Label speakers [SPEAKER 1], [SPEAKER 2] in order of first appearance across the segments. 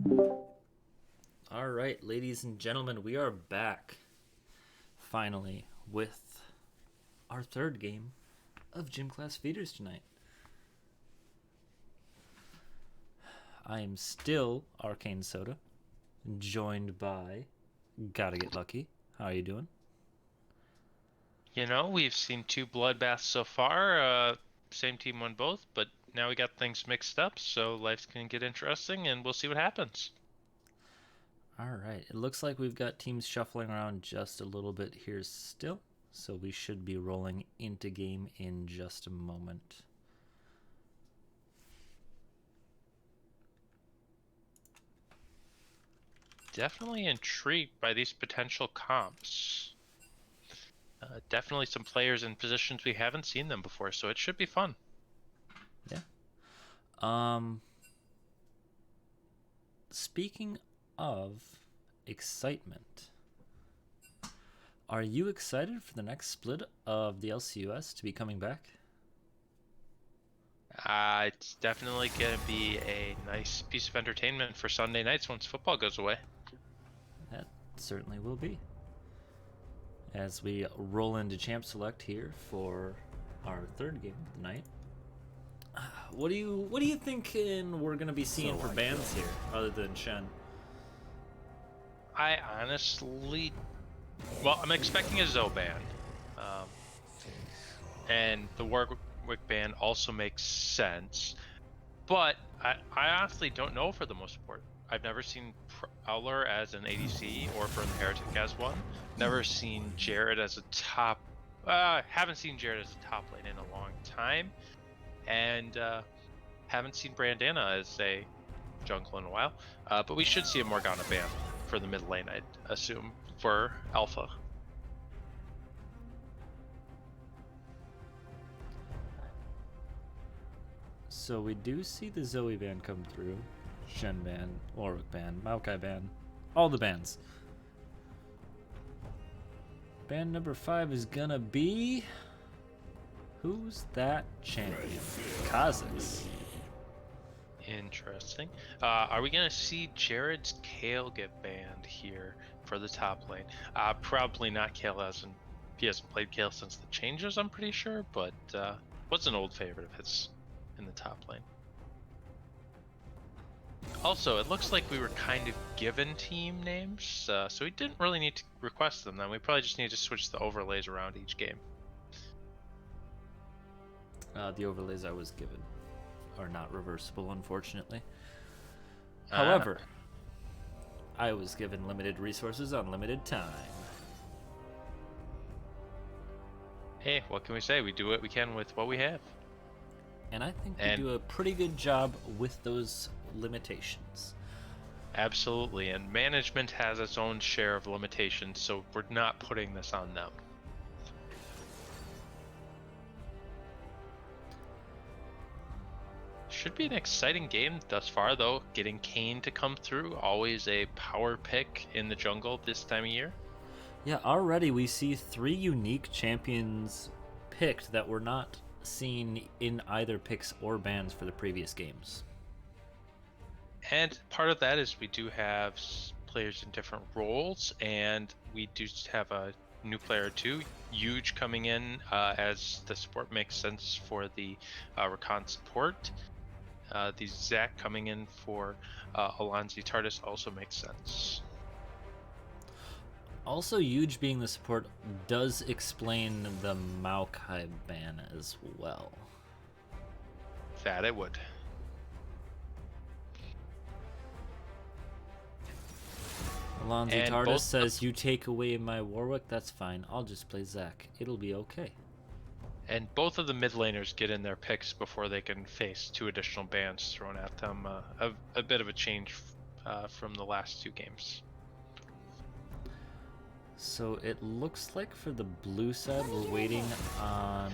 [SPEAKER 1] All right, ladies and gentlemen, we are back finally with our third game of Gym Class Feeders tonight. I am still Arcane Soda, joined by Gotta Get Lucky. How are you doing?
[SPEAKER 2] You know, we've seen two bloodbaths so far. Same team won both, but now we got things mixed up, so life's gonna get interesting, and we'll see what happens.
[SPEAKER 1] All right, it looks like we've got teams shuffling around just a little bit here still, so we should be rolling into game in just a moment.
[SPEAKER 2] Definitely intrigued by these potential comps. Definitely some players in positions we haven't seen them before, so it should be fun.
[SPEAKER 1] Yeah. Um, Speaking of excitement, are you excited for the next split of the LCUS to be coming back?
[SPEAKER 2] It's definitely gonna be a nice piece of entertainment for Sunday nights once football goes away.
[SPEAKER 1] That certainly will be. As we roll into Champ Select here for our third game of the night. What do you thinking we're gonna be seeing for bans here, other than Shen?
[SPEAKER 2] I honestly, well, I'm expecting a Zoban. Um, and the Warwick ban also makes sense. But I honestly don't know for the most part. I've never seen Prowler as an ADC or Burn the Heretic as one. Never seen Jared as a top. Haven't seen Jared as a top lane in a long time, and haven't seen Brandana as a jungle in a while. But we should see a Morgana ban for the mid lane, I'd assume, for Alpha.
[SPEAKER 1] So we do see the Zoe ban come through. Shen ban, Warwick ban, Maokai ban, all the bans. Ban number 5 is gonna be... Who's that champion? Kha'Zix.
[SPEAKER 2] Interesting. Are we gonna see Jared's Kale get banned here for the top lane? Probably not Kale, as in he hasn't played Kale since the changes, I'm pretty sure, but was an old favorite of his in the top lane. Also, it looks like we were kind of given team names, so we didn't really need to request them then. We probably just need to switch the overlays around each game.
[SPEAKER 1] The overlays I was given are not reversible, unfortunately.
[SPEAKER 2] Ah,
[SPEAKER 1] However, I was given limited resources on limited time.
[SPEAKER 2] hey, what can we say? We do what we can with what we have.
[SPEAKER 1] And I think we
[SPEAKER 2] And
[SPEAKER 1] do a pretty good job with those limitations.
[SPEAKER 2] absolutely, and management has its own share of limitations, so we're not putting this on them. Should be an exciting game thus far, though. Getting Kane to come through, always a power pick in the jungle this time of year.
[SPEAKER 1] Yeah, already we see 3 unique champions picked that were not seen in either picks or bans for the previous games.
[SPEAKER 2] And part of that is we do have players in different roles, and we do have a new player too, Huge, coming in as the support makes sense for the recon support. The Zac coming in for Alonzi Tardis also makes sense.
[SPEAKER 1] Also, Huge being the support does explain the Maokai ban as well.
[SPEAKER 2] That it would.
[SPEAKER 1] Alonzi
[SPEAKER 2] And
[SPEAKER 1] Tardis
[SPEAKER 2] both
[SPEAKER 1] says, "You take away my Warwick, that's fine. I'll just play Zac. It'll be okay."
[SPEAKER 2] both of the mid laners get in their picks before they can face 2 additional bans thrown at them. A bit of a change from the last 2 games.
[SPEAKER 1] So it looks like for the blue side, we're waiting on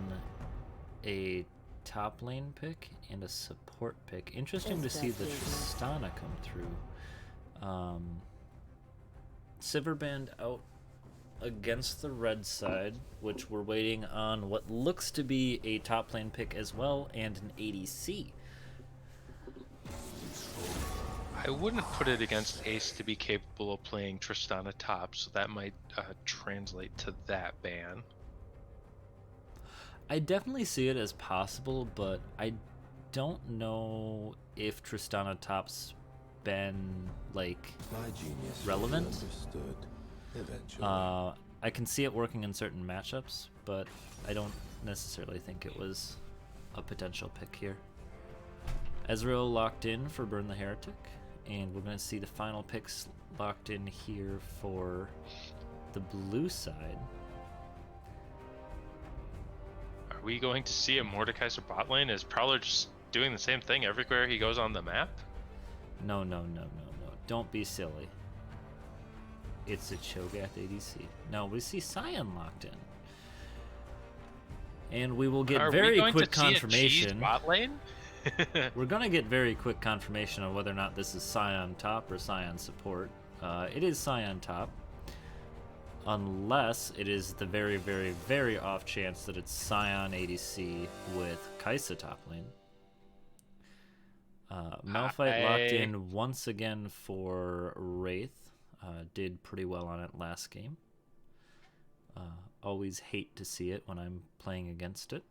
[SPEAKER 1] a top lane pick and a support pick. Interesting to see the Tristana come through. Silverband out against the red side, which we're waiting on what looks to be a top lane pick as well and an ADC.
[SPEAKER 2] I wouldn't put it against Ace to be capable of playing Tristana top, so that might translate to that ban.
[SPEAKER 1] I definitely see it as possible, but I don't know if Tristana top's been like relevant. I can see it working in certain matchups, but I don't necessarily think it was a potential pick here. Ezreal locked in for Burn the Heretic, and we're going to see the final picks locked in here for the blue side.
[SPEAKER 2] Are we going to see a Mordekaiser bot lane? Is Prowler just doing the same thing everywhere he goes on the map?
[SPEAKER 1] No. Don't be silly. It's a Cho'Gath ADC. No, we see Scion locked in. And we will get very quick confirmation.
[SPEAKER 2] Bot lane?
[SPEAKER 1] We're going to get very quick confirmation on whether or not this is Scion top or Scion support. It is Scion top. Unless it is the very, very, very off chance that it's Scion ADC with Kai'Sa top lane. Malphite locked in once again for Wraith. Did pretty well on it last game. Always hate to see it when I'm playing against it.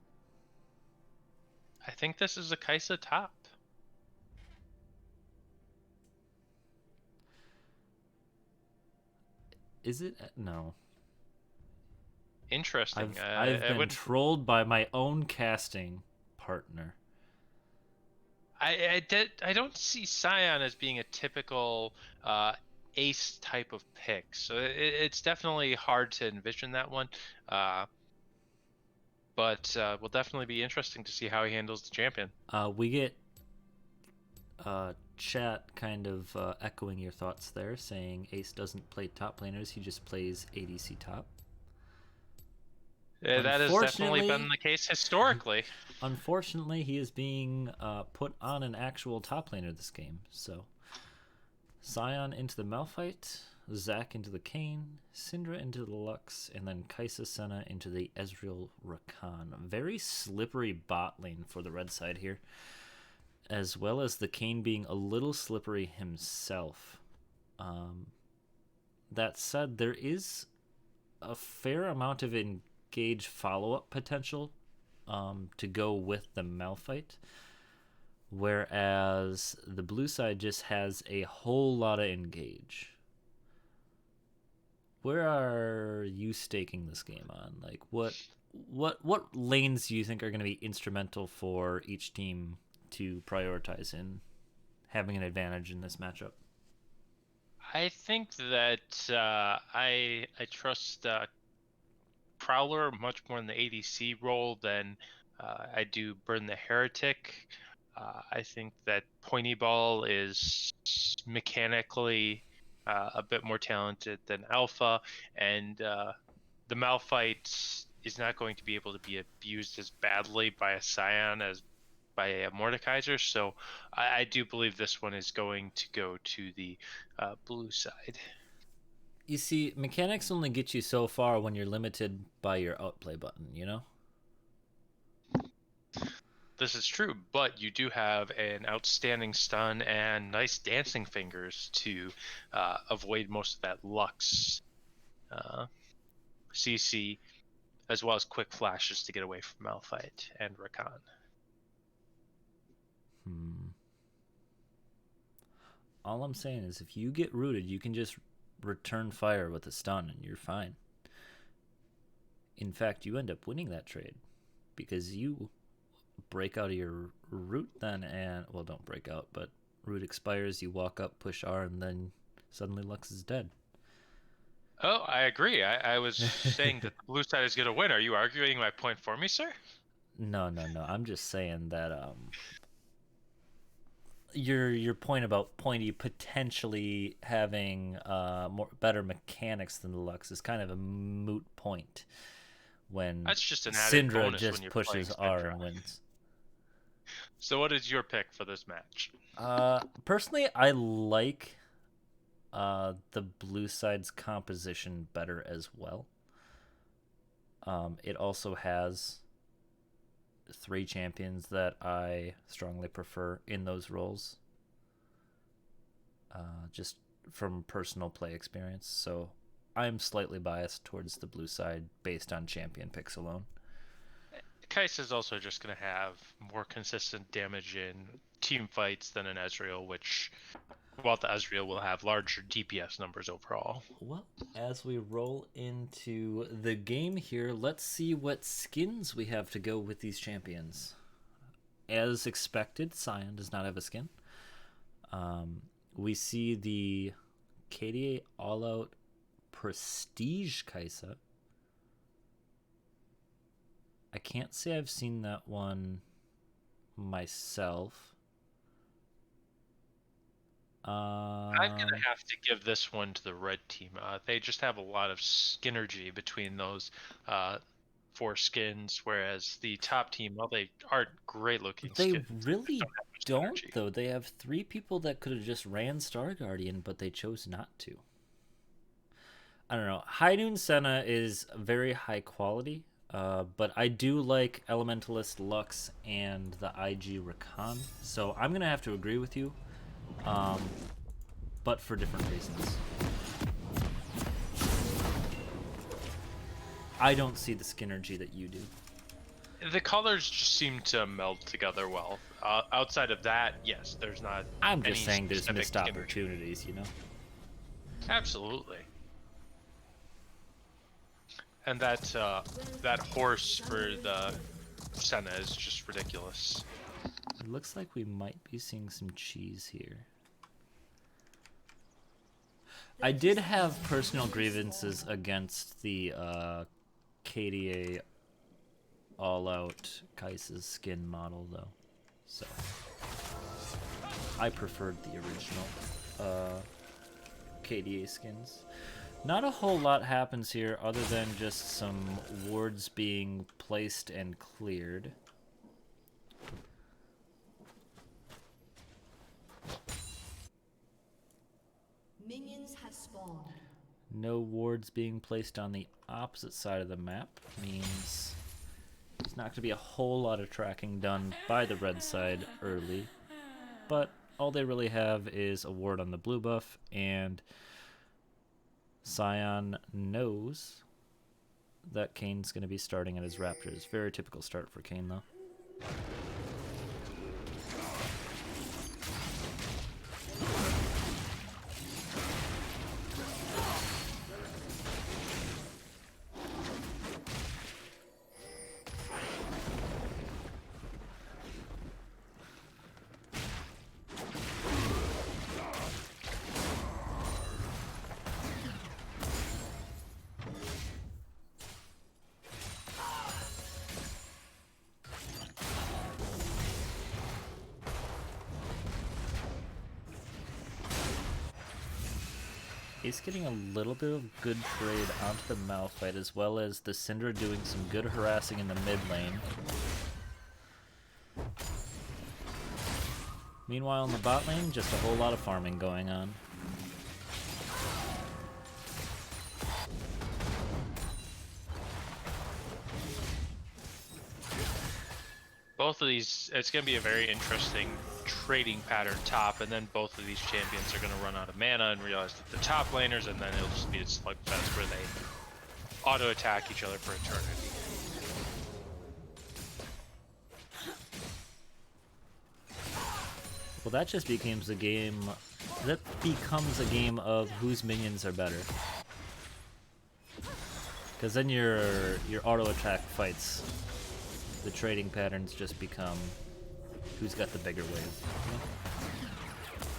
[SPEAKER 2] I think this is a Kai'Sa top.
[SPEAKER 1] Is it? No.
[SPEAKER 2] Interesting.
[SPEAKER 1] I've been trolled by my own casting partner.
[SPEAKER 2] I don't see Scion as being a typical Ace type of pick, so it's definitely hard to envision that one. But will definitely be interesting to see how he handles the champion.
[SPEAKER 1] We get chat kind of echoing your thoughts there, saying Ace doesn't play top laners, he just plays ADC top.
[SPEAKER 2] Yeah, that has definitely been the case historically.
[SPEAKER 1] Unfortunately, he is being put on an actual top laner this game. So, Scion into the Malphite, Zac into the Kayn, Syndra into the Lux, and then Kai'Sa Senna into the Ezreal Rakan. Very slippery bot lane for the red side here, as well as the Kayn being a little slippery himself. That said, there is a fair amount of engage follow-up potential to go with the Malphite, whereas the blue side just has a whole lot of engage. Where are you staking this game on? Like, what lanes do you think are going to be instrumental for each team to prioritize in having an advantage in this matchup?
[SPEAKER 2] I think that I trust Prowler much more in the ADC role than I do Burn the Heretic. I think that Pointy Ball is mechanically a bit more talented than Alpha, and the Malphite is not going to be able to be abused as badly by a Scion as by a Mordekaiser, so I do believe this one is going to go to the blue side.
[SPEAKER 1] You see, mechanics only get you so far when you're limited by your outplay button, you know?
[SPEAKER 2] This is true, but you do have an outstanding stun and nice dancing fingers to avoid most of that Lux CC, as well as quick flashes to get away from Malphite and Rakan.
[SPEAKER 1] All I'm saying is if you get rooted, you can just return fire with a stun and you're fine. In fact, you end up winning that trade because you break out of your root then, and well, don't break out, but root expires, you walk up, push R, and then suddenly Lux is dead.
[SPEAKER 2] Oh, I agree. I was saying that the blue side is going to win. Are you arguing my point for me, sir?
[SPEAKER 1] No. I'm just saying that your point about Pointy potentially having better mechanics than the Lux is kind of a moot point when
[SPEAKER 2] that's just an added
[SPEAKER 1] Syndra
[SPEAKER 2] bonus
[SPEAKER 1] just
[SPEAKER 2] when you're
[SPEAKER 1] pushes R and wins.
[SPEAKER 2] So what is your pick for this match?
[SPEAKER 1] Personally, I like the blue side's composition better as well. It also has 3 champions that I strongly prefer in those roles. just from personal play experience. So I'm slightly biased towards the blue side based on champion picks alone.
[SPEAKER 2] Kai'Sa is also just going to have more consistent damage in team fights than an Ezreal, which, while the Ezreal will have larger DPS numbers overall.
[SPEAKER 1] Well, as we roll into the game here, let's see what skins we have to go with these champions. As expected, Sion does not have a skin. We see the KDA All-Out Prestige Kai'Sa. I can't say I've seen that one myself.
[SPEAKER 2] I'm going to have to give this one to the red team. They just have a lot of synergy between those 4 skins, whereas the top team, well, they aren't great looking
[SPEAKER 1] they
[SPEAKER 2] skins.
[SPEAKER 1] really don't, though. They have 3 people that could have just ran Star Guardian, but they chose not to. I don't know. High Noon Senna is very high quality, but I do like Elementalist Lux and the IG Rakan, so I'm going to have to agree with you, but for different reasons. I don't see the synergy that you do.
[SPEAKER 2] The colors just seem to meld together well. Outside of that, yes, there's not.
[SPEAKER 1] I'm just saying there's missed opportunities, you know?
[SPEAKER 2] Absolutely. And that horse for the Senna is just ridiculous.
[SPEAKER 1] It looks like we might be seeing some cheese here. I did have personal grievances against the KDA All-Out Kai'Sa's skin model, though. So I preferred the original KDA skins. Not a whole lot happens here other than just some wards being placed and cleared.
[SPEAKER 3] Minions have spawned.
[SPEAKER 1] No wards being placed on the opposite side of the map means there's not going to be a whole lot of tracking done by the red side early. But all they really have is a ward on the blue buff, and Sion knows that Kane's going to be starting at his Raptors. Very typical start for Kane, though. He's getting a little bit of good trade onto the Malphite, as well as the Syndra doing some good harassing in the mid lane. Meanwhile, in the bot lane, just a whole lot of farming going on.
[SPEAKER 2] Both of these, it's going to be a very interesting trading pattern top, and then both of these champions are going to run out of mana and realize that they're top laners, and then it'll just be a slugfest where they auto attack each other for eternity.
[SPEAKER 1] Well, that just becomes a game. That becomes a game of whose minions are better. Because then your auto attack fights, the trading patterns just become who's got the bigger wave. You know?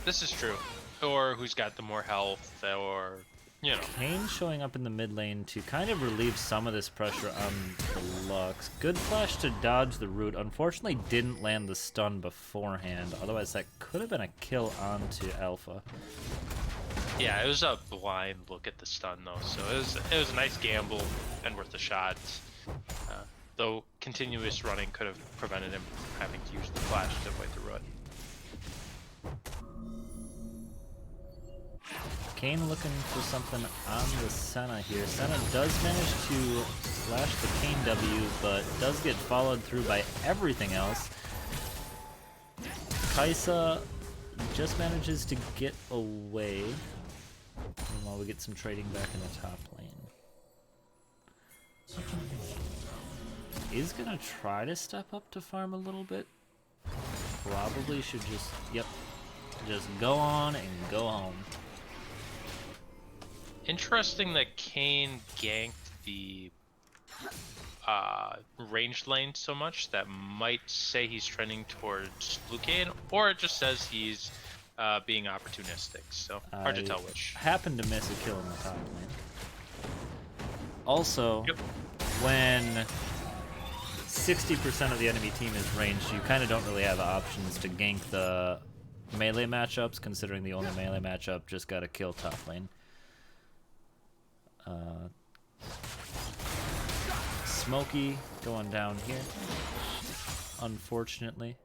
[SPEAKER 2] This is true. Or who's got the more health, or, you know.
[SPEAKER 1] Kane showing up in the mid lane to kind of relieve some of this pressure on the Lux. Good flash to dodge the root. Unfortunately didn't land the stun beforehand. Otherwise that could have been a kill onto Alpha.
[SPEAKER 2] Yeah, it was a blind look at the stun though, so it was a nice gamble and worth the shot. Though continuous running could have prevented him from having to use the flash to avoid the root.
[SPEAKER 1] Kane looking for something on the Senna here. Senna does manage to slash the Kane W, but does get followed through by everything else. Kai'Sa Just manages to get away. Meanwhile, we get some trading back in the top lane. Is gonna try to step up to farm a little bit. Probably should just go on and go home.
[SPEAKER 2] Interesting that Kane ganked the ranged lane so much. That might say he's trending towards blue Kane, or it just says he's being opportunistic. So hard to tell which.
[SPEAKER 1] Happened to miss a kill in the top lane. Also,
[SPEAKER 2] Yep.
[SPEAKER 1] when 60% of the enemy team is ranged, you kind of don't really have options to gank the melee matchups, considering the only melee matchup just got to kill top lane. Smokey going down here, unfortunately.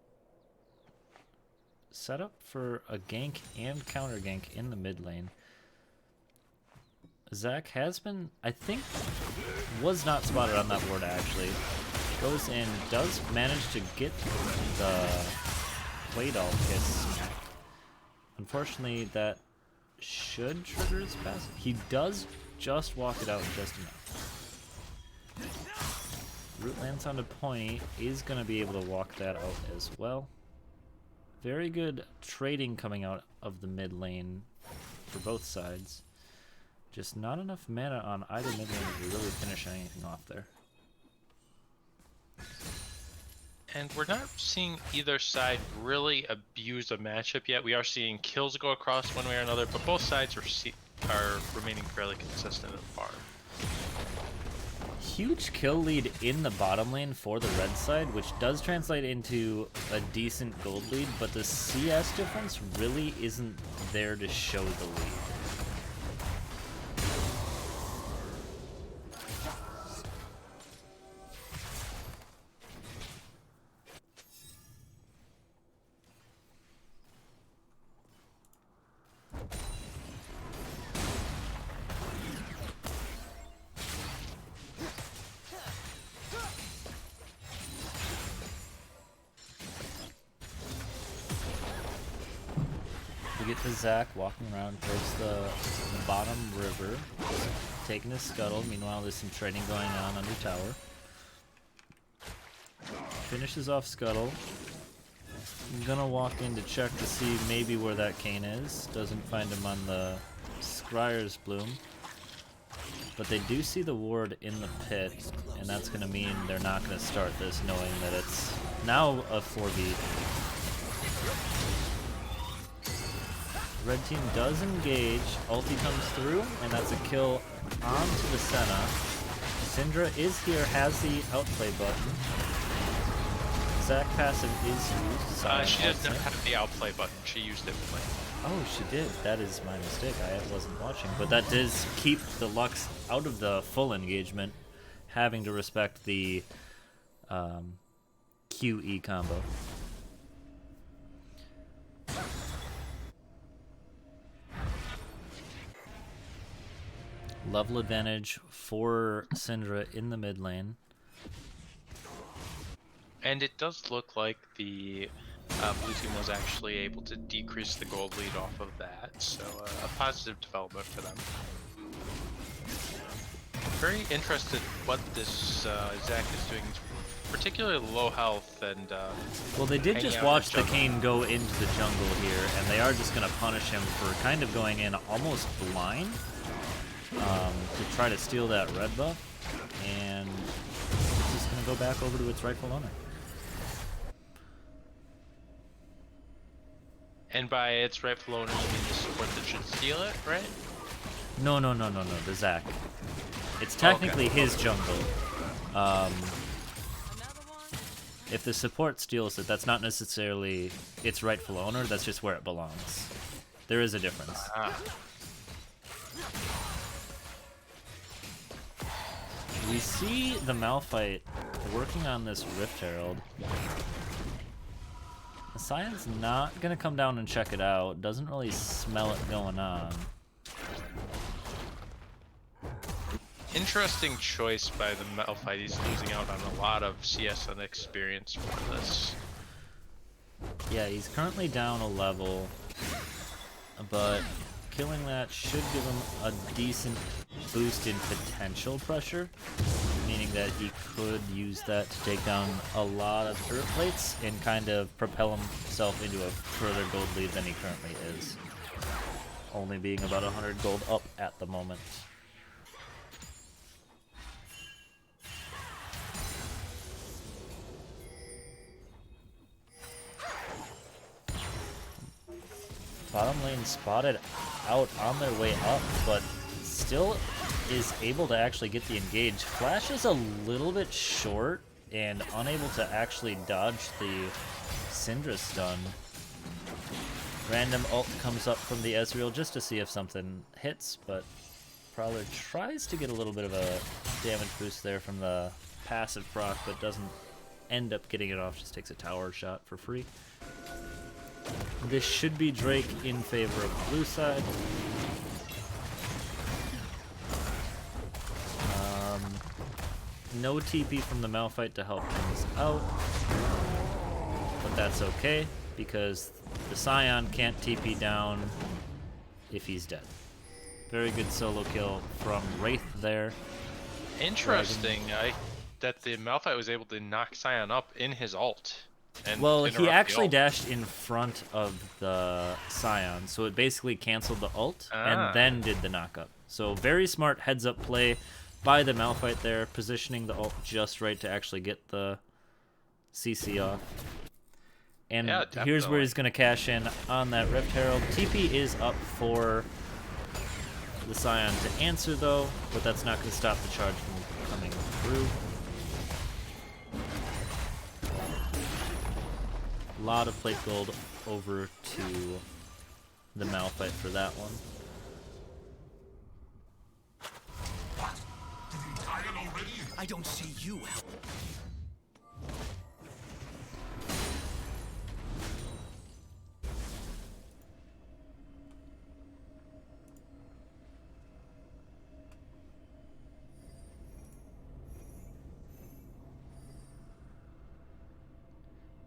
[SPEAKER 1] Set up for a gank and counter gank in the mid lane. Zach has been, I think, was not spotted on that ward actually. Goes in, does manage to get the Play Doll kiss. Unfortunately, that should trigger his passive. He does just walk it out just enough. Root lands onto point, is going to be able to walk that out as well. Very good trading coming out of the mid lane for both sides. Just not enough mana on either mid lane to really finish anything off there.
[SPEAKER 2] And we're not seeing either side really abuse a matchup yet. We are seeing kills go across one way or another, but both sides are remaining fairly consistent and far.
[SPEAKER 1] Huge kill lead in the bottom lane for the red side, which does translate into a decent gold lead, but the CS difference really isn't there to show the lead. We get to Zach walking around towards the bottom river, taking his scuttle. Meanwhile, there's some trading going on under tower. Finishes off scuttle. I'm gonna walk in to check to see maybe where that Kane is. Doesn't find him on the Scryer's Bloom. But they do see the ward in the pit, and that's gonna mean they're not gonna start this knowing that it's now a 4v. Red team does engage, ulti comes through, and that's a kill onto the Senna. Syndra is here, has the outplay button. Zach passive is used.
[SPEAKER 2] She does not have the outplay button. She used it play.
[SPEAKER 1] Oh, she did. That is my mistake. I wasn't watching. But that does keep the Lux out of the full engagement, having to respect the QE combo. Level advantage for Syndra in the mid lane.
[SPEAKER 2] And it does look like the blue team was actually able to decrease the gold lead off of that, so a positive development for them. Very interested what this Zach is doing. Particularly low health and
[SPEAKER 1] well, they did just watch the Kane go into the jungle here, and they are just going to punish him for kind of going in almost blind to try to steal that red buff, and it's just going to go back over to its rightful owner.
[SPEAKER 2] And by its rightful owner, you mean the support that should steal it, right?
[SPEAKER 1] No, the Zach. It's technically his jungle. If the support steals it, that's not necessarily its rightful owner, that's just where it belongs. There is a difference. We see the Malphite working on this Rift Herald. The Scion's not gonna come down and check it out, doesn't really smell it going on.
[SPEAKER 2] Interesting choice by the Malphite. He's losing out on a lot of CS and experience for this.
[SPEAKER 1] Yeah, he's currently down a level. but killing that should give him a decent boost in potential pressure, meaning that he could use that to take down a lot of turret plates and kind of propel himself into a further gold lead than he currently is, only being about 100 gold up at the moment. Bottom lane spotted out on their way up, but still is able to actually get the engage. Flash is a little bit short and unable to actually dodge the Syndra stun. Random ult comes up from the Ezreal just to see if something hits, but Prowler tries to get a little bit of a damage boost there from the passive proc, but doesn't end up getting it off, just takes a tower shot for free. This should be Drake in favor of blue side. No TP from the Malphite to help things out, but that's okay because the Scion can't TP down if he's dead. Very good solo kill from Wraith there.
[SPEAKER 2] Interesting that the Malphite was able to knock Scion up in his ult. And
[SPEAKER 1] well, he
[SPEAKER 2] interrupt
[SPEAKER 1] actually
[SPEAKER 2] the ult.
[SPEAKER 1] dashed in front of the Scion, so it basically canceled the ult
[SPEAKER 2] Ah.
[SPEAKER 1] and then did the knockup. So very smart heads-up play by the Malphite there, positioning the ult just right to actually get the CC off. And
[SPEAKER 2] Yeah,
[SPEAKER 1] here's where
[SPEAKER 2] definitely.
[SPEAKER 1] he's going to cash in on that Rift Herald. TP is up for the Scion to answer, though, but that's not going to stop the charge from coming through. A lot of plate gold over to the Malphite for that one.
[SPEAKER 4] I don't see you.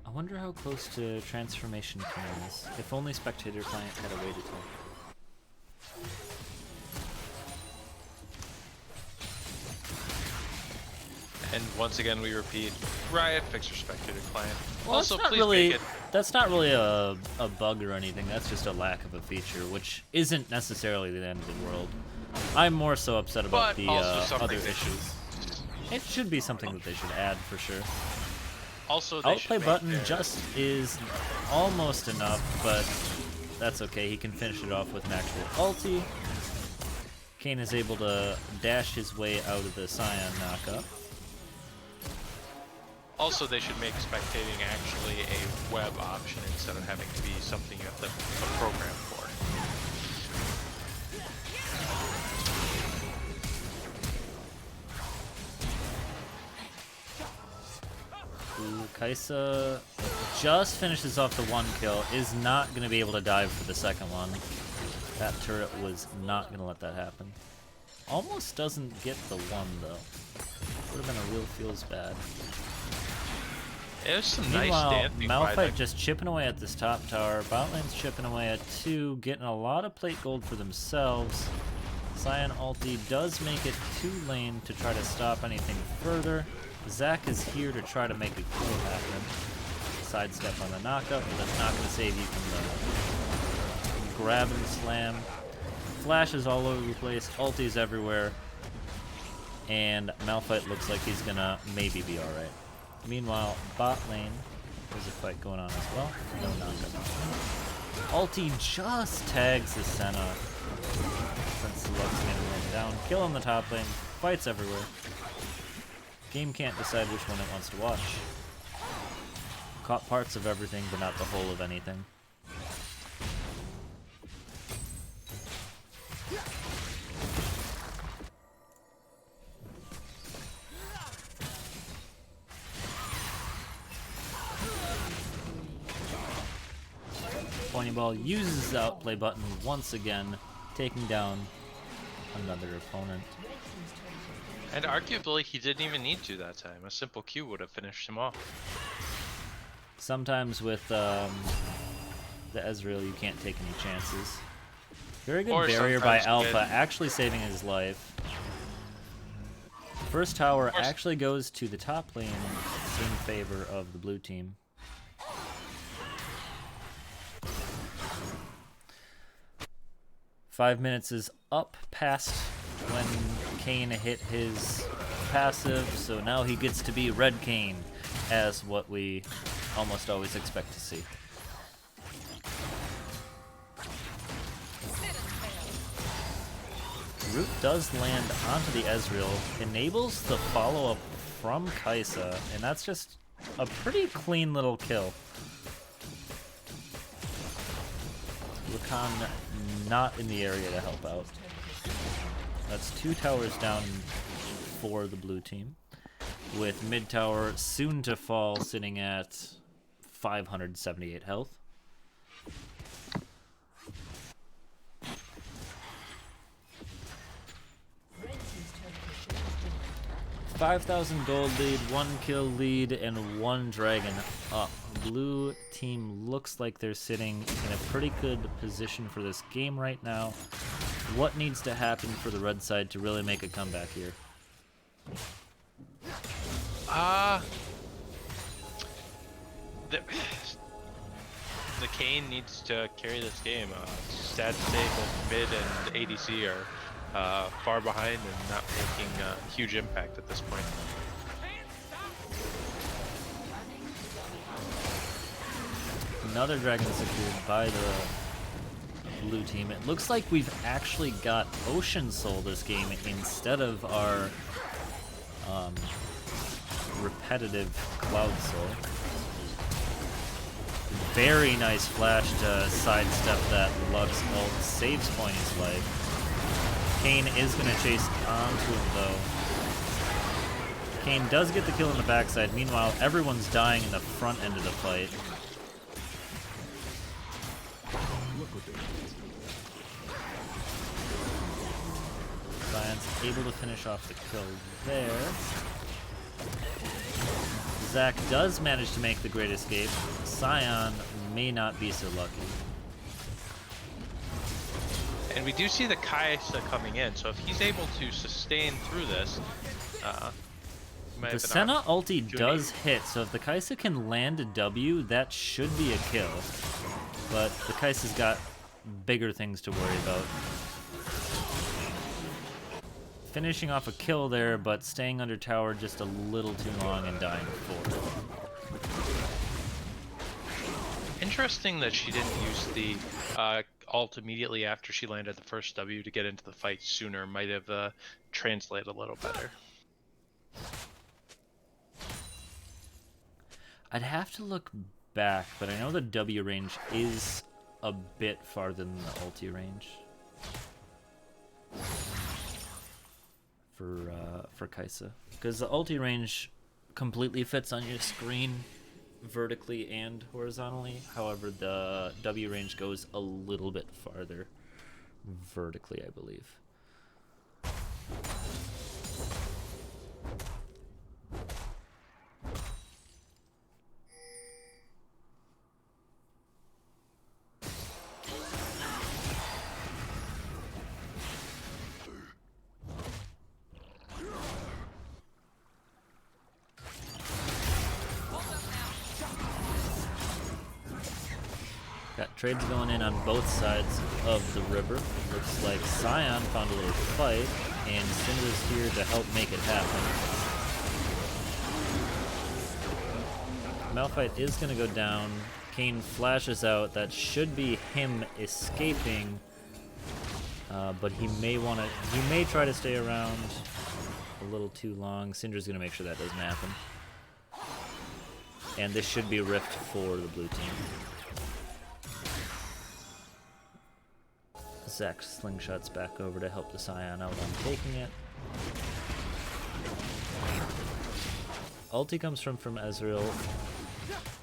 [SPEAKER 1] I wonder how close to Transformation King is. If only Spectator Client had a way to tell.
[SPEAKER 2] And once again, we repeat: Riot, fix your spectator client.
[SPEAKER 1] Well,
[SPEAKER 2] also,
[SPEAKER 1] that's not
[SPEAKER 2] please
[SPEAKER 1] really,
[SPEAKER 2] make it.
[SPEAKER 1] that's not really a bug or anything. That's just a lack of a feature, which isn't necessarily the end of the world. I'm more so upset about
[SPEAKER 2] But
[SPEAKER 1] the
[SPEAKER 2] also something
[SPEAKER 1] other
[SPEAKER 2] they
[SPEAKER 1] issues. It should be something that they should add for sure.
[SPEAKER 2] Also, they should
[SPEAKER 1] Outplay
[SPEAKER 2] make
[SPEAKER 1] button
[SPEAKER 2] their-
[SPEAKER 1] just is almost enough, but that's okay. He can finish it off with an actual ulti. Kayn is able to dash his way out of the Scion knockup.
[SPEAKER 2] Also, they should make spectating actually a web option instead of having to be something you have to program for.
[SPEAKER 1] Ooh, Kaisa just finishes off the one kill, is not going to be able to dive for the second one. That turret was not going to let that happen. Almost doesn't get the one, though. Would have been a real feels bad.
[SPEAKER 2] There's some nice
[SPEAKER 1] Meanwhile,
[SPEAKER 2] dancing by
[SPEAKER 1] Malphite
[SPEAKER 2] the-
[SPEAKER 1] just chipping away at this top tower. Bot lane's chipping away at 2, getting a lot of plate gold for themselves. Scion ulti does make it to lane to try to stop anything further. Zac is here to try to make a kill happen. Sidestep on the knockup, but that's not going to save you from the grab and slam. Flash is all over the place, ulti's everywhere, and Malphite looks like he's going to maybe be alright. Meanwhile, bot lane, there's a fight going on as well. No knockup. Ulti just tags the Senna. Since the Lux gonna run down. Kill on the top lane. Fights everywhere. Game can't decide which one it wants to watch. Caught parts of everything, but not the whole of anything. Pointy Ball uses the outplay button once again, taking down another opponent.
[SPEAKER 2] And arguably, he didn't even need to that time. A simple Q would have finished him off.
[SPEAKER 1] Sometimes with the Ezreal, you can't take any chances. Very good
[SPEAKER 2] Or
[SPEAKER 1] barrier by
[SPEAKER 2] sometimes
[SPEAKER 1] Alpha, actually saving his life. First tower actually goes to the top lane in favor of the blue team. Five minutes is up past when Kayn hit his passive, so now he gets to be Red Kayn, as what we almost always expect to see. Root does land onto the Ezreal, enables the follow-up from Kai'Sa, and that's just a pretty clean little kill. Rakan not in the area to help out. That's 2 towers down for the blue team, with mid tower soon to fall, sitting at 578 health. 5,000 gold lead, 1 kill lead, and 1 dragon up. Blue team looks like they're sitting in a pretty good position for this game right now. What needs to happen for the red side to really make a comeback here?
[SPEAKER 2] The Kayn needs to carry this game. Sad to say, both mid and ADC are far behind and not making a huge impact at this point.
[SPEAKER 1] Another dragon secured by the blue team. It looks like we've actually got Ocean Soul this game instead of our repetitive Cloud Soul. Very nice flash to sidestep that Lux ult. Saves Pointy's life. Kayn is going to chase onto him though. Kayn does get the kill in the backside. Meanwhile, everyone's dying in the front end of the fight. Zion's able to finish off the kill there. Zac does manage to make the great escape. Sion may not be so lucky.
[SPEAKER 2] And we do see the Kai'Sa coming in, so if he's able to sustain through this,
[SPEAKER 1] the Senna ulti does hit, so if the Kai'Sa can land a W, that should be a kill. But the Kai'Sa's got bigger things to worry about. Finishing off a kill there, but staying under tower just a little too long and dying before.
[SPEAKER 2] Interesting that she didn't use the ult immediately after she landed the first W to get into the fight sooner. Might have translated a little better.
[SPEAKER 1] I'd have to look back, but I know the W range is a bit farther than the ulti range. For Kai'Sa, because the ulti range completely fits on your screen vertically and horizontally. However, the W range goes a little bit farther vertically, I believe. Got trades going in on both sides of the river. Looks like Sion found a little fight, and Syndra's here to help make it happen. Malphite is going to go down. Kayn flashes out. That should be him escaping, but he may try to stay around a little too long. Syndra's going to make sure that doesn't happen. And this should be a rift for the blue team. Zac slingshots back over to help the Sion out on taking it. Ulti comes from Ezreal.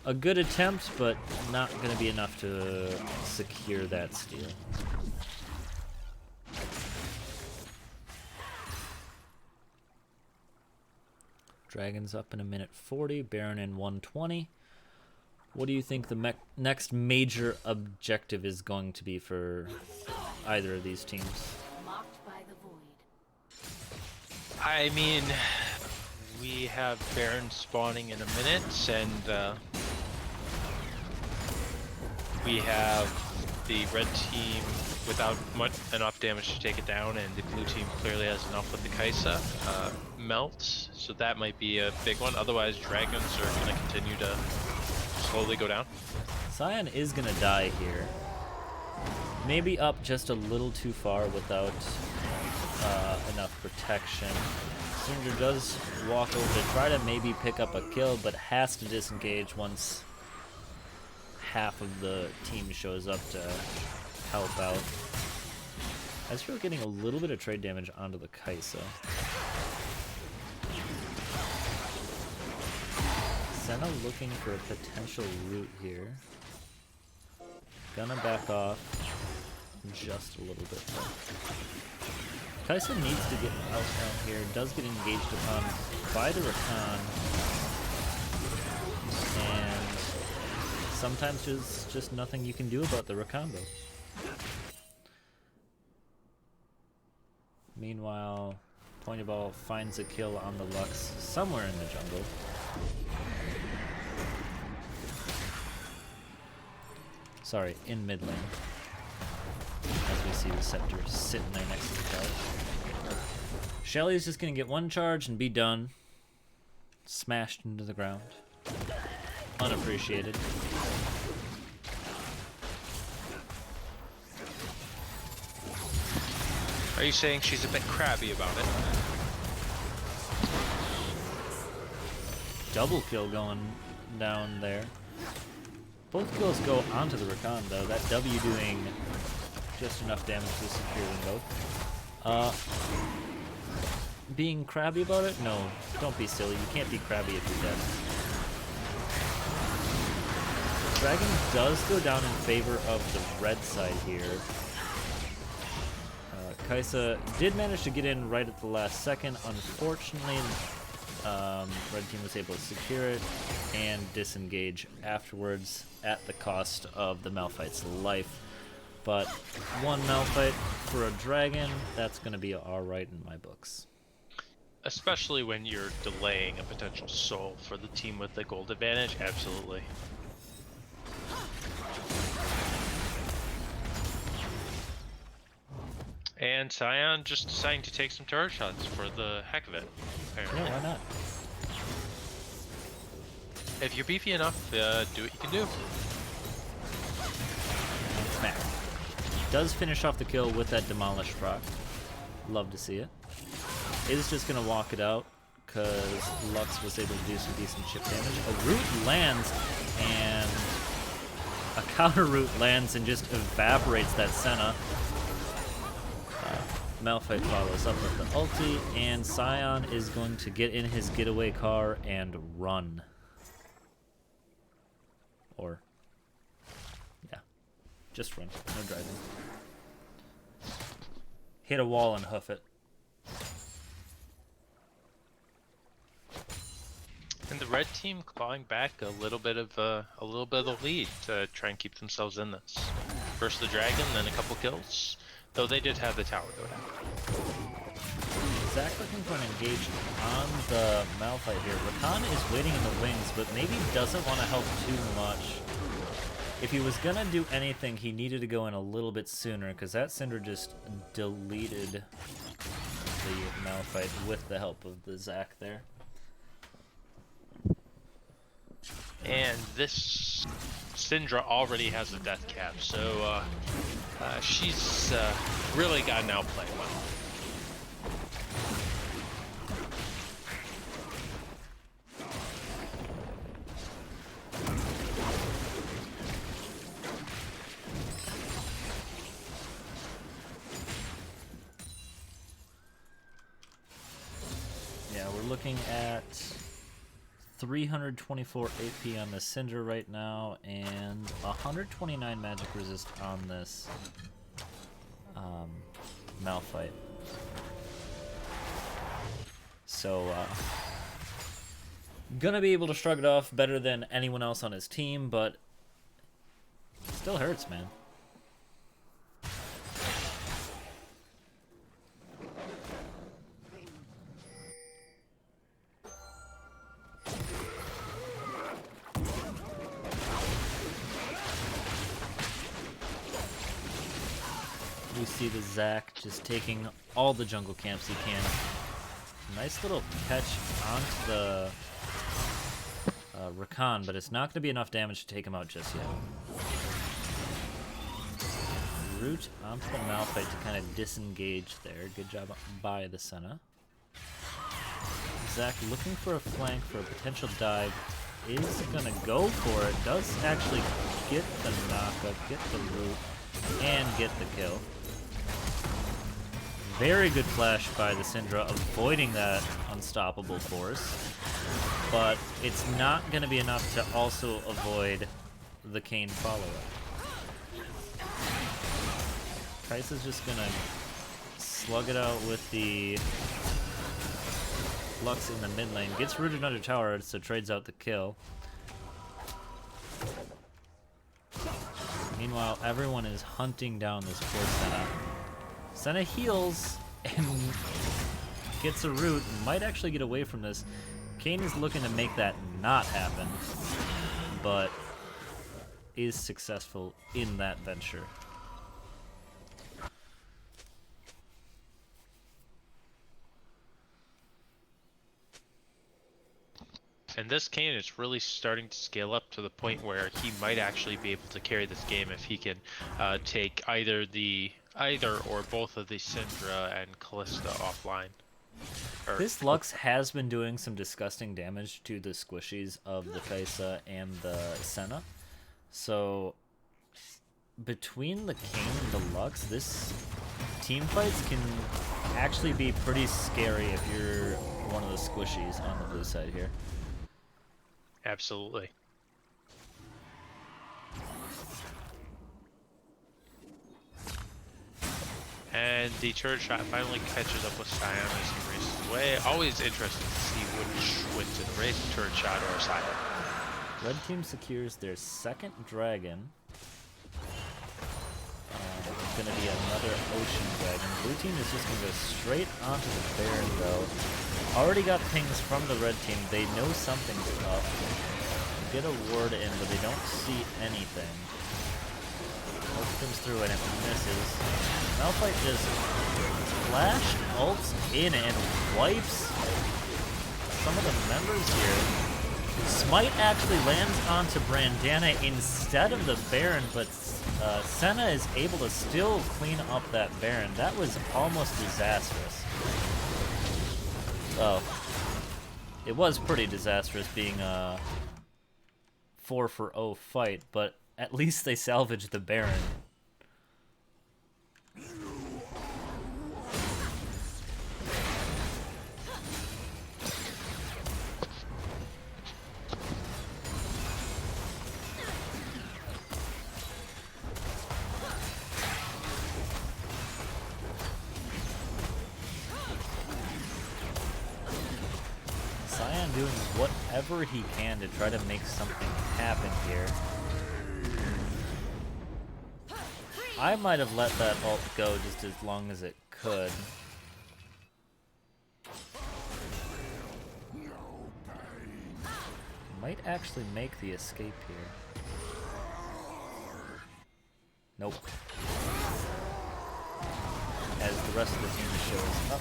[SPEAKER 1] A good attempt, but not going to be enough to secure that steal. Dragon's up in a minute 40, Baron in 120. What do you think the next major objective is going to be for either of these teams?
[SPEAKER 5] Marked by the void.
[SPEAKER 2] I mean, we have Baron spawning in a minute, and we have the red team without enough damage to take it down, and the blue team clearly has enough with the Kaisa melts, so that might be a big one. Otherwise, dragons are going to continue to slowly go down.
[SPEAKER 1] Scion is gonna die here. Maybe up just a little too far without enough protection. Cinder does walk over to try to maybe pick up a kill, but has to disengage once half of the team shows up to help out. Ezreal getting a little bit of trade damage onto the Kaisa. Senna looking for a potential route here. Gonna back off just a little bit though. Kaisa needs to get out down here, does get engaged upon by the Rakan, and sometimes there's just nothing you can do about the Rakambo. Meanwhile, Pointyball finds a kill on the Lux somewhere in the jungle. Sorry, in mid lane. As we see the Scepter sitting there next to the tower. Shelly's just gonna get one charge and be done. Smashed into the ground. Unappreciated.
[SPEAKER 2] Are you saying she's a bit crabby about it?
[SPEAKER 1] Double kill going down there. Both kills go onto the Rakan though, that W doing just enough damage to secure them both. Being crabby about it? No, don't be silly, you can't be crabby if you're dead. Dragon does go down in favor of the red side here. Kaisa did manage to get in right at the last second. Unfortunately, red team was able to secure it and disengage afterwards at the cost of the Malphite's life. But one Malphite for a dragon, that's going to be alright in my books.
[SPEAKER 2] Especially when you're delaying a potential soul for the team with the gold advantage, absolutely. And Scion just deciding to take some turret shots for the heck of it, apparently.
[SPEAKER 1] Yeah, why not?
[SPEAKER 2] If you're beefy enough, do what you can do.
[SPEAKER 1] Smack. Does finish off the kill with that Demolish proc. Love to see it. Is just going to walk it out because Lux was able to do some decent chip damage. A root lands and a counter root lands and just evaporates that Senna. Malphite follows up with the ulti, and Scion is going to get in his getaway car and run. Or, yeah, just run, no driving. Hit a wall and hoof it.
[SPEAKER 2] And the red team clawing back a little bit of the lead to try and keep themselves in this. First the dragon, then a couple kills. Though they did have the tower go down.
[SPEAKER 1] Zach looking for an engagement on the Malphite here. Rakan is waiting in the wings, but maybe doesn't want to help too much. If he was gonna do anything, he needed to go in a little bit sooner, because that Cinder just deleted the Malphite with the help of the Zac there.
[SPEAKER 2] And this Syndra already has a death cap, so she's really got an outplay well.
[SPEAKER 1] Yeah, we're looking at 324 AP on the Cinder right now, and 129 magic resist on this Malphite. So, Gonna be able to shrug it off better than anyone else on his team, but it still hurts, man. We see the Zac just taking all the jungle camps he can. Nice little catch onto the Rakan, but it's not going to be enough damage to take him out just yet. Root onto the Malphite to kind of disengage there. Good job by the Senna. Zac looking for a flank for a potential dive. Is going to go for it. Does actually get the knockup, get the root, and get the kill. Very good flash by the Syndra, avoiding that unstoppable force. But it's not going to be enough to also avoid the Kayn follow-up. Kai'Sa's just going to slug it out with the Lux in the mid lane. Gets rooted under tower, so trades out the kill. Meanwhile, everyone is hunting down this poor Senna. Senna heals and gets a root. Might actually get away from this. Kayn is looking to make that not happen, but is successful in that venture.
[SPEAKER 2] And this Kayn is really starting to scale up to the point where he might actually be able to carry this game if he can take either or both of the Syndra and Callista offline.
[SPEAKER 1] This Lux has been doing some disgusting damage to the squishies of the Kai'Sa and the Senna. So between the Kayn and the Lux, this team fights can actually be pretty scary if you're one of the squishies on the blue side here.
[SPEAKER 2] Absolutely. And the turret shot finally catches up with Sion as he races away. Always interesting to see which wins in the race, turret shot or Sion.
[SPEAKER 1] Red team secures their second dragon. It's going to be another ocean dragon. Blue team is just going to go straight onto the Baron though. Already got pings from the red team. They know something's up. Get a ward in, but they don't see anything. Ult comes through and it misses. Malphite just flash ults in and wipes some of the members here. Smite actually lands onto Brandana instead of the Baron, but Senna is able to still clean up that Baron. That was almost disastrous. Oh. It was pretty disastrous being a 4-for-0 fight, but at least they salvaged the Baron. Sion doing whatever he can to try to make something happen here. I might have let that ult go just as long as it could. Might actually make the escape here. Nope. As the rest of the team shows up,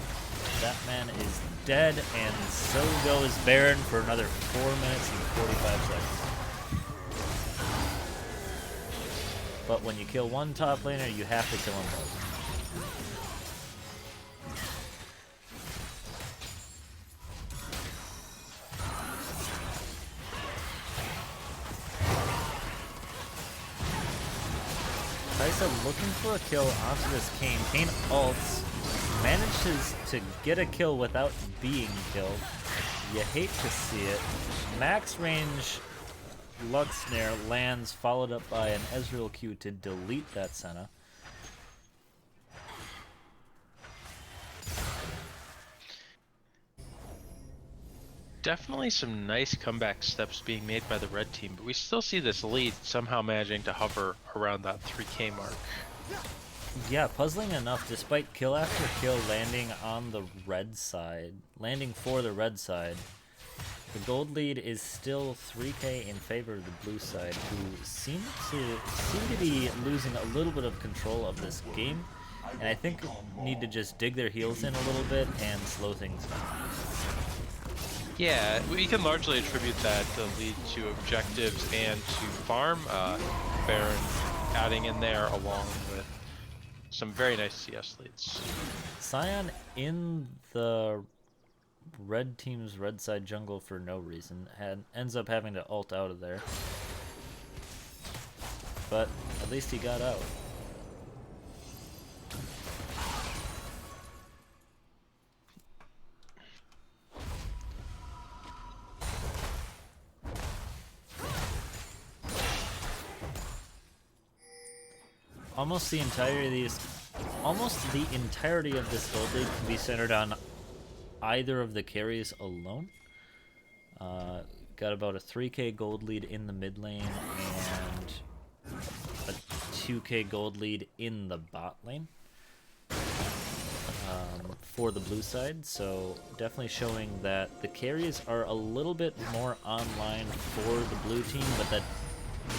[SPEAKER 1] that man is dead, and so goes Baron for another 4 minutes and 45 seconds. But when you kill one top laner, you have to kill them both. Kai'Sa looking for a kill onto this Kayn. Kayn ults, manages to get a kill without being killed. You hate to see it. Max range Lux Snare lands, followed up by an Ezreal Q to delete that Senna.
[SPEAKER 2] definitely some nice comeback steps being made by the red team, but we still see this lead somehow managing to hover around that 3K mark.
[SPEAKER 1] Yeah, puzzling enough, despite kill after kill landing on the red side, landing for the red side, the gold lead is still 3K in favor of the blue side, who seem to be losing a little bit of control of this game, and I think need to just dig their heels in a little bit and slow things down.
[SPEAKER 2] Yeah, we can largely attribute that to lead to objectives and to farm. Baron adding in there along with some very nice CS leads.
[SPEAKER 1] Scion in the red team's red side jungle for no reason ends up having to ult out of there, but at least he got out. Almost the entirety of this gold league can be centered on either of the carries alone. Got about a 3K gold lead in the mid lane and a 2K gold lead in the bot lane for the blue side, so definitely showing that the carries are a little bit more online for the blue team, but that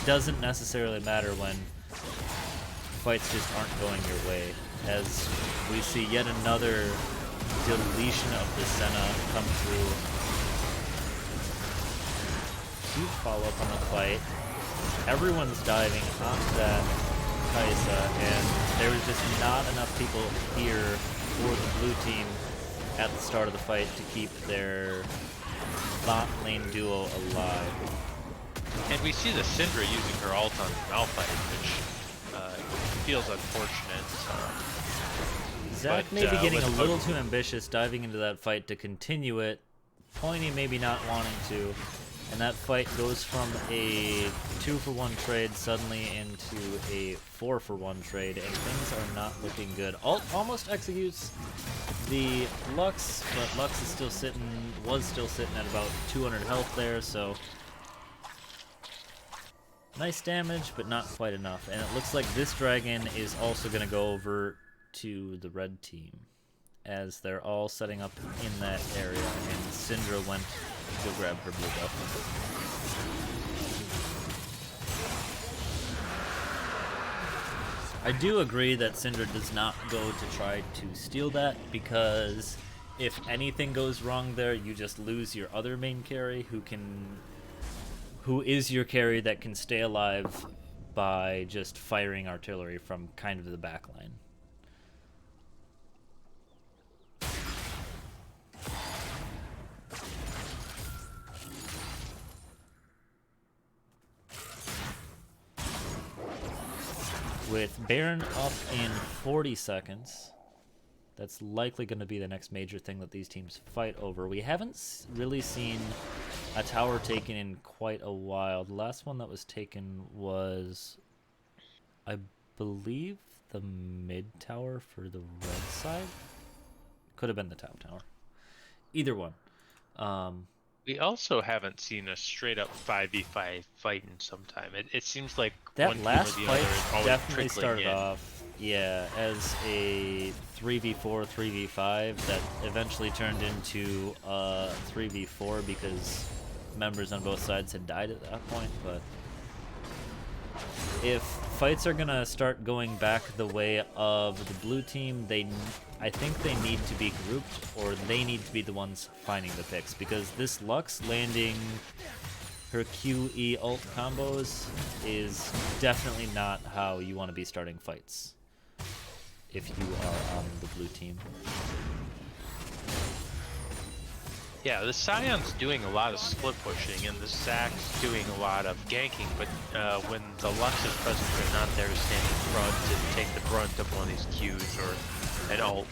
[SPEAKER 1] doesn't necessarily matter when fights just aren't going your way, as we see yet another deletion of the Senna come through. Huge follow-up on the fight. Everyone's diving onto that Kaisa, and there was just not enough people here for the blue team at the start of the fight to keep their bot lane duo alive.
[SPEAKER 2] And we see the Syndra using her ult on Malphite, which feels unfortunate.
[SPEAKER 1] Zach may be getting a little too ambitious diving into that fight to continue it. Pointy maybe not wanting to. And that fight goes from a 2-for-1 trade suddenly into a 4-for-1 trade, and things are not looking good. Almost executes the Lux, but Lux is still was still sitting at about 200 health there, so nice damage, but not quite enough. And it looks like this dragon is also going to go over to the red team, as they're all setting up in that area, and Syndra went to grab her blue buff. I do agree that Syndra does not go to try to steal that, because if anything goes wrong there, you just lose your other main carry who is your carry that can stay alive by just firing artillery from kind of the back line. With Baron up in 40 seconds, that's likely going to be the next major thing that these teams fight over. We haven't really seen a tower taken in quite a while. The last one that was taken was, I believe, the mid tower for the red side. Could have been the top tower. Either one.
[SPEAKER 2] We also haven't seen a straight up 5v5 fight in some time. It seems like
[SPEAKER 1] that
[SPEAKER 2] one
[SPEAKER 1] last
[SPEAKER 2] team or the other is
[SPEAKER 1] fight
[SPEAKER 2] always
[SPEAKER 1] definitely
[SPEAKER 2] trickling
[SPEAKER 1] started
[SPEAKER 2] in.
[SPEAKER 1] off, yeah, as a 3v4, 3v5 that eventually turned into a 3v4 because members on both sides had died at that point. But if fights are gonna start going back the way of the blue team, I think they need to be grouped, or they need to be the ones finding the picks, because this Lux landing her QE ult combos is definitely not how you want to be starting fights if you are on the blue team.
[SPEAKER 2] Yeah, the Scion's doing a lot of split pushing, and the Zac's doing a lot of ganking, but when the Lux is present, they're not there to stand in front to take the brunt of one of these Qs or an ult.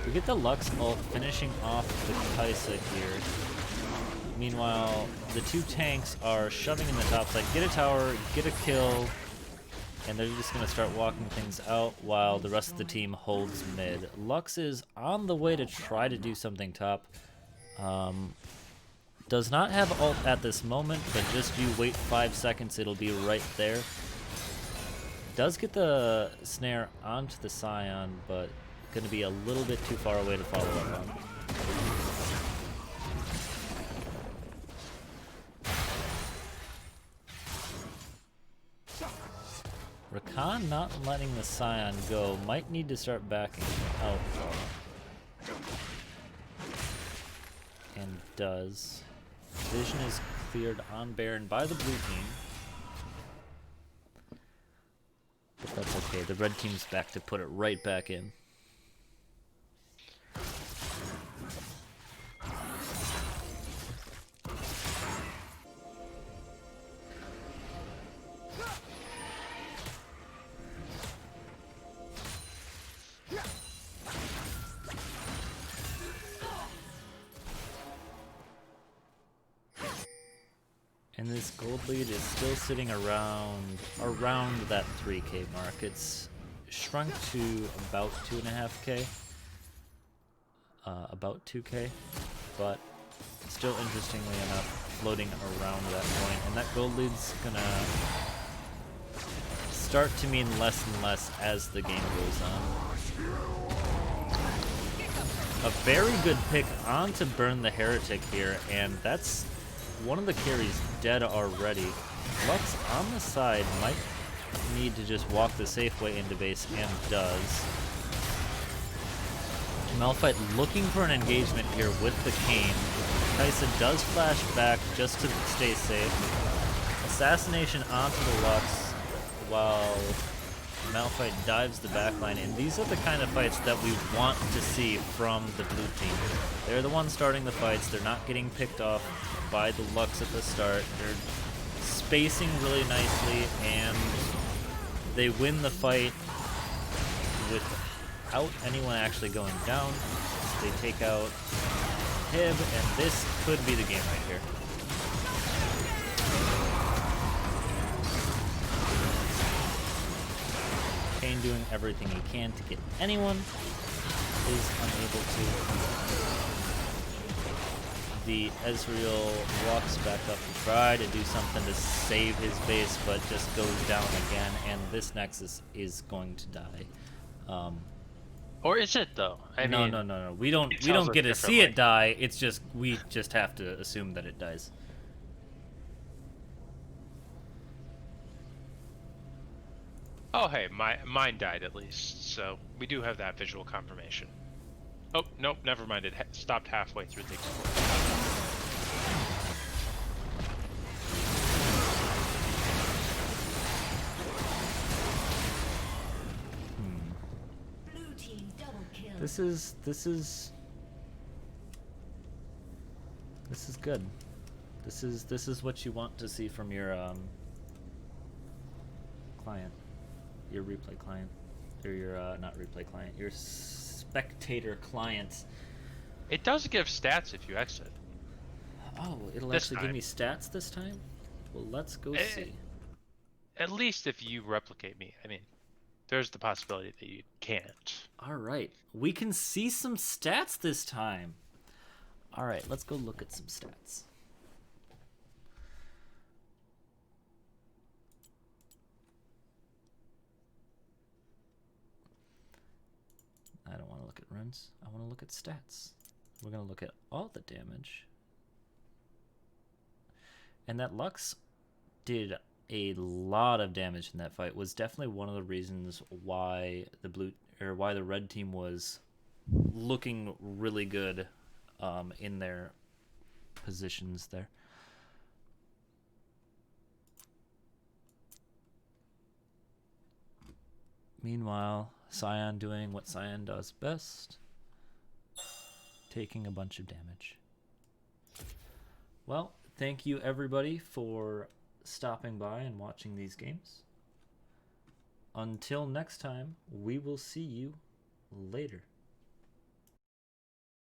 [SPEAKER 1] We get the Lux ult finishing off the Kaisa here. Meanwhile, the two tanks are shoving in the top side, get a tower, get a kill, and they're just going to start walking things out while the rest of the team holds mid. Lux is on the way to try to do something top. Does not have ult at this moment, but just you wait 5 seconds, it'll be right there. Does get the snare onto the Scion, but gonna be a little bit too far away to follow up on. Rakan not letting the Scion go. Might need to start backing out. And does. Vision is cleared on Baron by the blue team. But that's okay. The red team's back to put it right back in. And this gold lead is still sitting around that 3k mark. It's shrunk to about 2.5k, about 2k, but still interestingly enough, floating around that point. And that gold lead's gonna start to mean less and less as the game goes on. A very good pick on to burn the heretic here, and that's one of the carries dead already. Lux on the side might need to just walk the safe way into base, and does. Malphite looking for an engagement here with the Cane. Kaisa does flash back just to stay safe. Assassination onto the Lux while Malphite dives the backline, and these are the kind of fights that we want to see from the blue team. They're the ones starting the fights. They're not getting picked off by the Lux at the start. They're spacing really nicely, and they win the fight without anyone actually going down. They take out Hib, and this could be the game right here. Kane doing everything he can to get anyone, is unable to. The Ezreal walks back up to try to do something to save his base, but just goes down again, and this Nexus is going to die.
[SPEAKER 2] Or is it though? I mean,
[SPEAKER 1] no. We don't
[SPEAKER 2] sounds
[SPEAKER 1] get to
[SPEAKER 2] like
[SPEAKER 1] see it die. It's just we just have to assume that it dies.
[SPEAKER 2] Oh hey, mine died at least, so we do have that visual confirmation. Oh nope, never mind. It stopped halfway through the explosion.
[SPEAKER 3] Blue team double kill.
[SPEAKER 1] This is good. This is what you want to see from your client, your replay client, or your not replay client, your spectator client.
[SPEAKER 2] It does give stats if you exit.
[SPEAKER 1] Oh, it'll
[SPEAKER 2] This
[SPEAKER 1] actually
[SPEAKER 2] time.
[SPEAKER 1] give me stats this time? Well, let's go see.
[SPEAKER 2] At least if you replicate me. I mean, there's the possibility that you can't.
[SPEAKER 1] All right, we can see some stats this time. All right, let's go look at some stats. I don't want to look at runes. I want to look at stats. We're going to look at all the damage. And that Lux did a lot of damage in that fight. Was definitely one of the reasons why the red team was looking really good in their positions there. Meanwhile, Scion doing what Scion does best, taking a bunch of damage. Well, thank you everybody for stopping by and watching these games. Until next time, we will see you later.